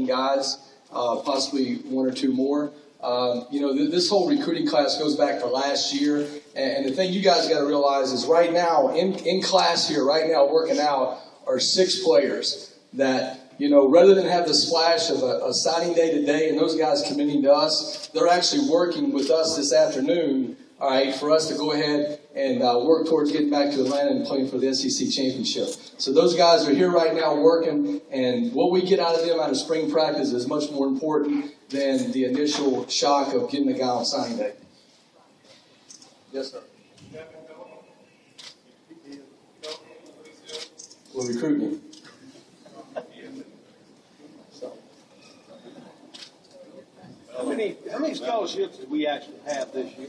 guys, possibly one or two more. This whole recruiting class goes back to last year, and the thing you guys got to realize is right now, in class here, right now, working out, are 6 players that, rather than have the splash of a signing day today and those guys committing to us, they're actually working with us this afternoon, all right, for us to go ahead and work towards getting back to Atlanta and playing for the SEC championship. So those guys are here right now working, and what we get out of them out of spring practice is much more important than the initial shock of getting the guy on signing day. Yes, sir. We're recruiting him. How many scholarships do we actually have this year?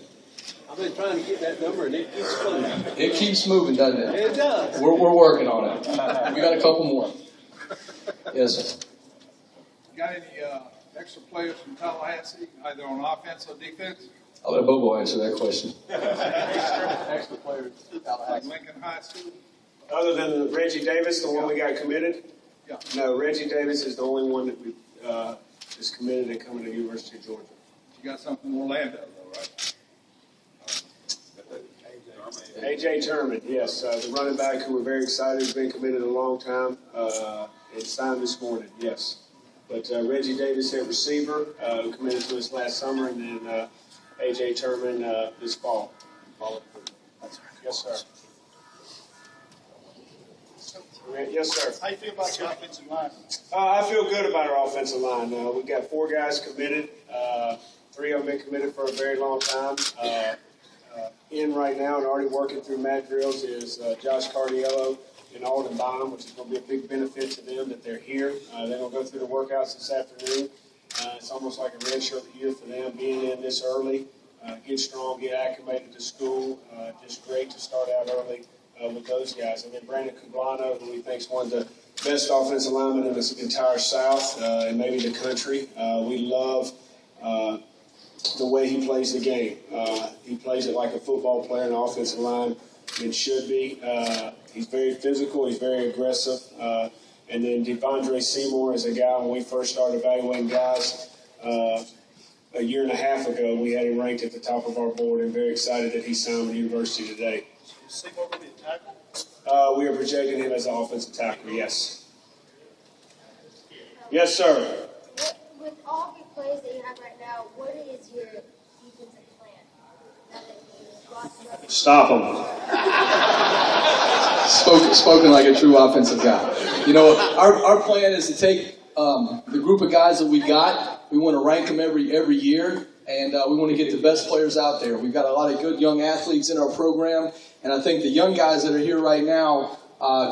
I've been trying to get that number, and it keeps moving. It keeps moving, doesn't it? It does. We're working on it. We got a couple more. Yes, sir. Got any extra players from Tallahassee, either on offense or defense? I'll let Bobo answer that question. Extra players, like Lincoln High School? Other than Reggie Davis, the one we got committed? Yeah. No, Reggie Davis is the only one that we is committed and coming to the University of Georgia. You got something from Orlando, though, right? A.J. Turman, yes, the running back who we're very excited, has been committed a long time, and signed this morning, yes. But Reggie Davis at receiver, who committed to us last summer, and then A.J. Turman this fall. Yes, sir. Yes, sir. How you feel about your offensive line? I feel good about our offensive line. We've got 4 guys committed. 3 of them been committed for a very long time. In right now and already working through mat drills is Josh Cardiello and Alden Bond, which is going to be a big benefit to them that they're here. They're going to go through the workouts this afternoon. It's almost like a redshirt year for them being in this early. Get strong, get acclimated to school. Just great to start out early with those guys. And then Brandon Cublano, who we think is one of the best offensive linemen in this entire South and maybe the country. We love the way he plays the game. He plays it like a football player in the offensive line. It should be. He's very physical. He's very aggressive. And then Devondre Seymour is a guy, when we first started evaluating guys a year and a half ago, we had him ranked at the top of our board, and very excited that he signed with the university today. Seymour will be a tackle? We are projecting him as an offensive tackle, yes. Yes, sir. With all the players that you have right now, what is your defensive plan? Now that you Stop him. Spoken like a true offensive guy. Our plan is to take the group of guys that we got. We want to rank them every year, and we want to get the best players out there. We've got a lot of good young athletes in our program, and I think the young guys that are here right now,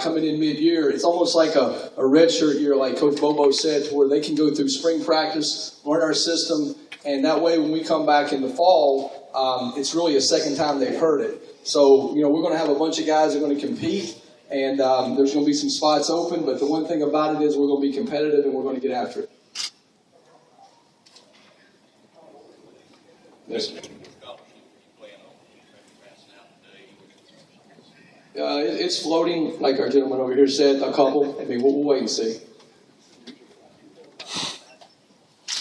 coming in mid-year, it's almost like a redshirt year, like Coach Bobo said, to where they can go through spring practice, learn our system, and that way when we come back in the fall, it's really a second time they've heard it. So, we're going to have a bunch of guys that are going to compete, and there's going to be some spots open, but the one thing about it is we're going to be competitive and we're going to get after it. Yes, sir. It's floating, like our gentleman over here said, a couple. I mean, we'll wait and see.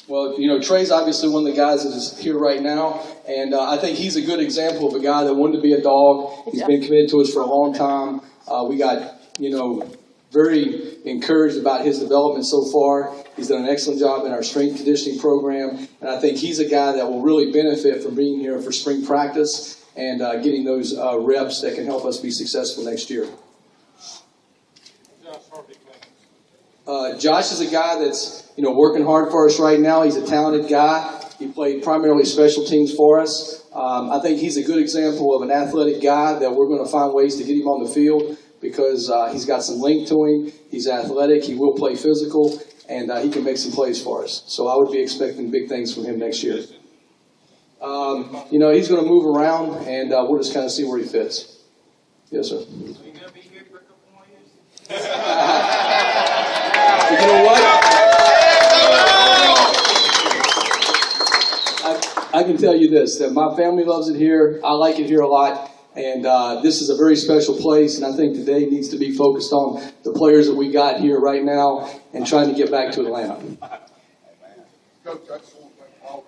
Well, Trey's obviously one of the guys that is here right now, and I think he's a good example of a guy that wanted to be a dog. He's been committed to us for a long time. We got, very encouraged about his development so far. He's done an excellent job in our strength conditioning program, and I think he's a guy that will really benefit from being here for spring practice and getting those reps that can help us be successful next year. Josh is a guy that's working hard for us right now. He's a talented guy. He played primarily special teams for us. I think he's a good example of an athletic guy that we're going to find ways to get him on the field because he's got some length to him. He's athletic. He will play physical, and he can make some plays for us. So I would be expecting big things from him next year. He's going to move around, and we'll just kind of see where he fits. Yes, sir. So you're going to be here for a couple more years? You know what? I can tell you this, that my family loves it here. I like it here a lot. And this is a very special place, and I think today needs to be focused on the players that we got here right now and trying to get back to Atlanta. Coach, I just want to thank all